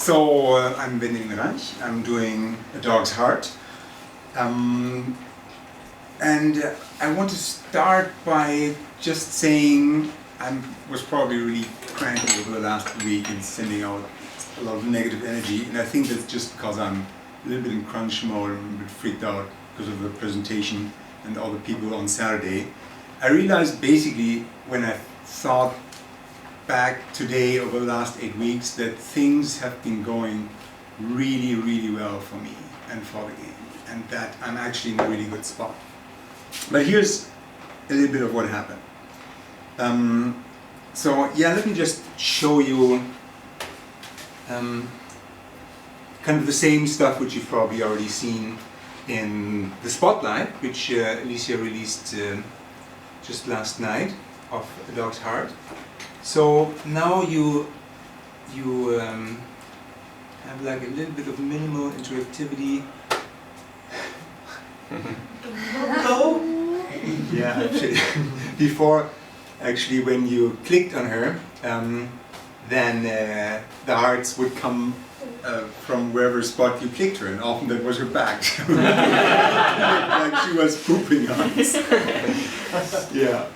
I'm Wendelin Reich. I'm doing A Dog's Heart. And I want to start by just saying I was probably really cranky over the last week and sending out a lot of negative energy, and I think that's just because I'm a little bit in crunch mode and a bit freaked out because of the presentation and all the people on Saturday. I realized basically when I thought back today over the last 8 weeks that things have been going really, really well for me and for the game, and that I'm actually in a really good spot. But here's a little bit of what happened. Let me just show you kind of the same stuff which you've probably already seen in the Spotlight, which Alicia released just last night, of A Dog's Heart. So now you have like a little bit of minimal interactivity. Yeah, actually, before, actually, when you clicked on her, then the hearts would come from wherever spot you clicked her, and often that was her back. Like she was pooping on us. Yeah.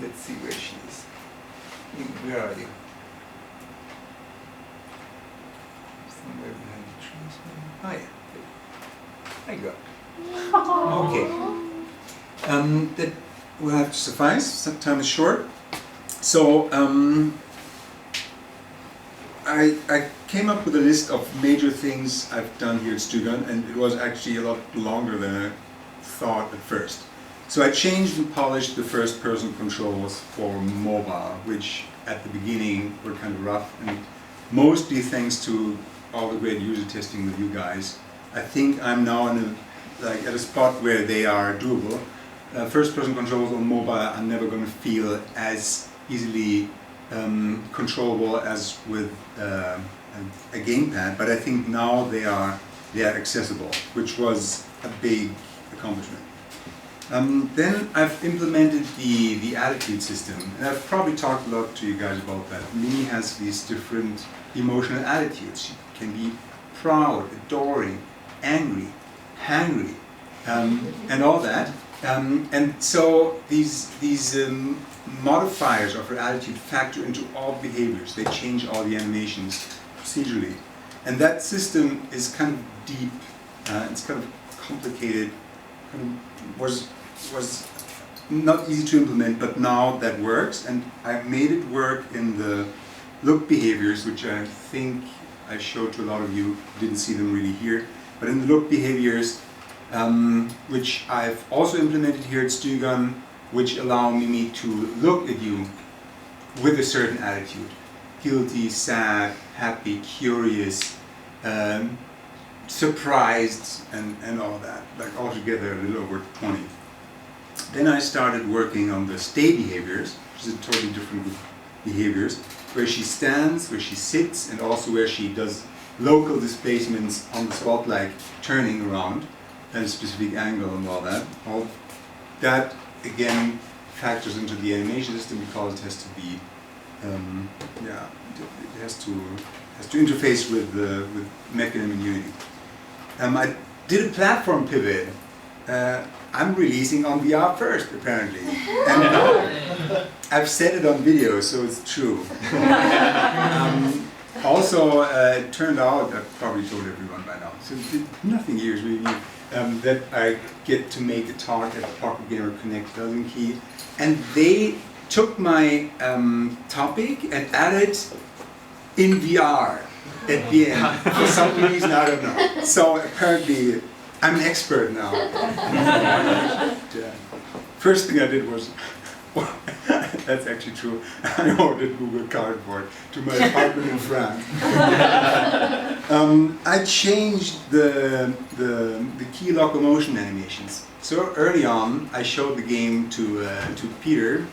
Let's see where she is. Where are you? Somewhere behind the trees. Oh yeah. There you go. Okay. That will have to suffice. Some time is short. So I came up with a list of major things I've done here at Stugan, and it was actually a lot longer than I thought at first. So I changed and polished the first-person controls for mobile, which at the beginning were kind of rough, and mostly thanks to all the great user testing with you guys. I think I'm now at a spot where they are doable. First-person controls on mobile are never going to feel as easily controllable as with a gamepad, but I think now they are accessible, which was a big accomplishment. Then I've implemented the attitude system, and I've probably talked a lot to you guys about that. Mimi has these different emotional attitudes. She can be proud, adoring, angry, hangry, and all that. And so these modifiers of her attitude factor into all behaviors. They change all the animations procedurally, and that system is kind of deep. It's kind of complicated. Was not easy to implement, but now that works, and I made it work in the look behaviors, which I think I showed to a lot of you. Didn't see them really here, but in the look behaviors, which I've also implemented here at Stugan, which allow Mimi to look at you with a certain attitude: guilty, sad, happy, curious, surprised, and all that, like altogether a little over 20. Then I started working on the stay behaviors, which is a totally different group of behaviors, where she stands, where she sits, and also where she does local displacements on the spotlight, turning around at a specific angle and all that. All that again factors into the animation system because it has to be, it has to interface with Mechanism and Unity. I did a platform pivot. I'm releasing on VR first, apparently. And I've said it on video, so it's true. Also, it turned out, I've probably told everyone by now, so nothing here is really new, that I get to make a talk at Pocket Gamer Connect Helsinki, and they took my topic and added in VR at the end. For some reason, I don't know. So apparently, I'm an expert now. First thing I did was, that's actually true, I ordered Google Cardboard to my apartment in France. I changed the key locomotion animations. So early on, I showed the game to Peter,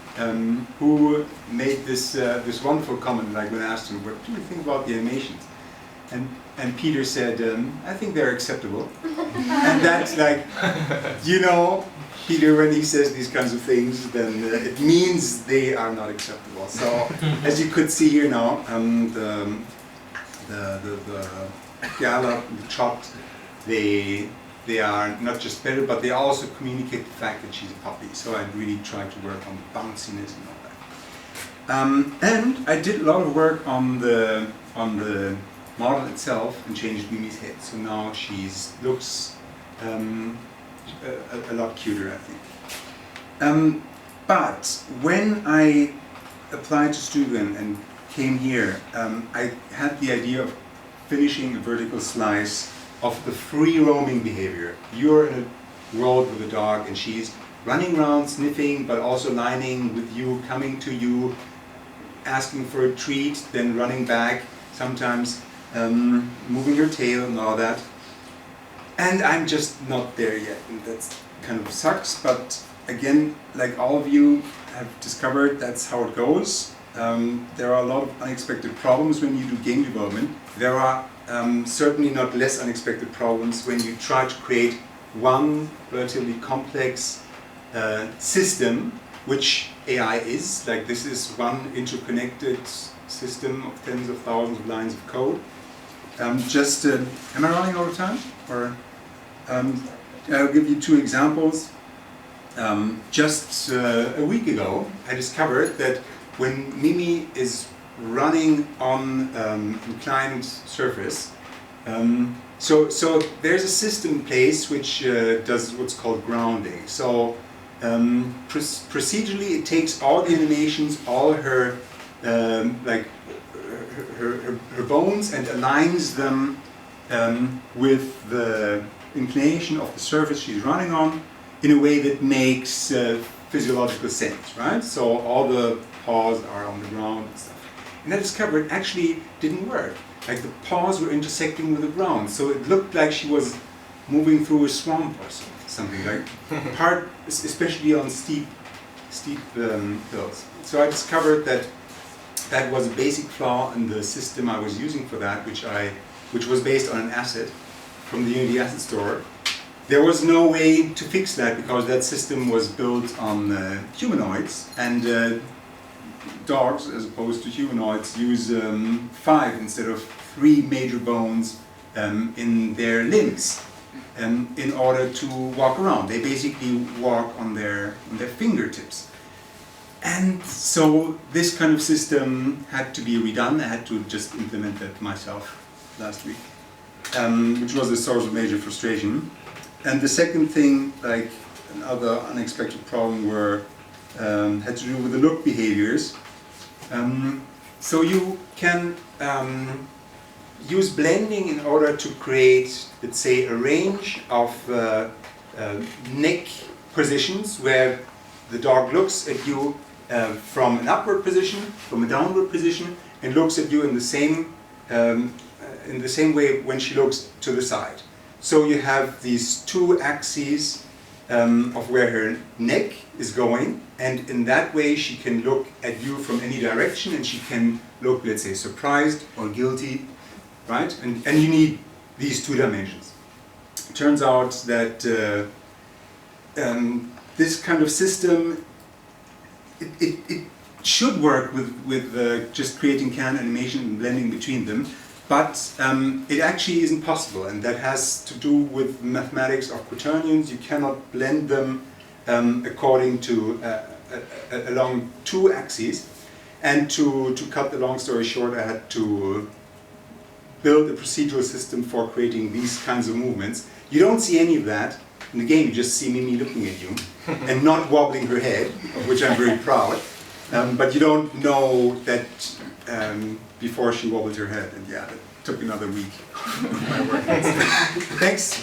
who made this wonderful comment, like when I asked him, what do you think about the animations? And Peter said, I think they're acceptable. And that's like, you know, Peter, when he says these kinds of things, then it means they are not acceptable. So, as you could see here now, the gallop, the trot, they are not just better, but they also communicate the fact that she's a puppy. So I really tried to work on the bounciness and all that. And I did a lot of work on the model itself and changed Mimi's head. So now she looks a lot cuter, I think. But when I applied to Stugan and came here, I had the idea of finishing a vertical slice of the free roaming behavior. You're in a world with a dog and she's running around, sniffing, but also lining with you, coming to you, asking for a treat, then running back, sometimes moving her tail and all that. And I'm just not there yet, and that kind of sucks, but again, like all of you have discovered, that's how it goes. There are a lot of unexpected problems when you do game development. There are certainly not less unexpected problems when you try to create one relatively complex system, which AI is. Like, this is one interconnected system of tens of thousands of lines of code. Am I running out of time? Or I'll give you two examples. Just a week ago, I discovered that when Mimi is running on inclined surface, so there's a system in place which does what's called grounding. So procedurally, it takes all the animations, all her her bones, and aligns them with the inclination of the surface she's running on in a way that makes physiological sense, right? So all the paws are on the ground and stuff. And I discovered it actually didn't work. Like, the paws were intersecting with the ground, so it looked like she was moving through a swamp or something, like especially on steep hills. So I discovered that that was a basic flaw in the system I was using for that, which was based on an asset from the Unity Asset Store. There was no way to fix that because that system was built on humanoids, and dogs, as opposed to humanoids, use 5 instead of 3 major bones in their limbs in order to walk around. They basically walk on their fingertips. And so this kind of system had to be redone. I had to just implement that myself last week, which was a source of major frustration. And the second thing, like another unexpected problem, had to do with the look behaviors. So you can use blending in order to create, let's say, a range of neck positions where the dog looks at you from an upward position, from a downward position, and looks at you in the same way when she looks to the side. So you have these 2 axes of where her neck is going, and in that way she can look at you from any direction, and she can look, let's say, surprised or guilty, right? And you need these 2 dimensions. It turns out that this kind of system, it should work with just creating can animation and blending between them, but it actually isn't possible, and that has to do with mathematics of quaternions. You cannot blend them according to along 2 axes. And to cut the long story short, I had to build a procedural system for creating these kinds of movements. You don't see any of that in the game. You just see Mimi looking at you and not wobbling her head, of which I'm very proud. But you don't know that before she wobbled her head, and yeah, that took another week of my work. Thanks.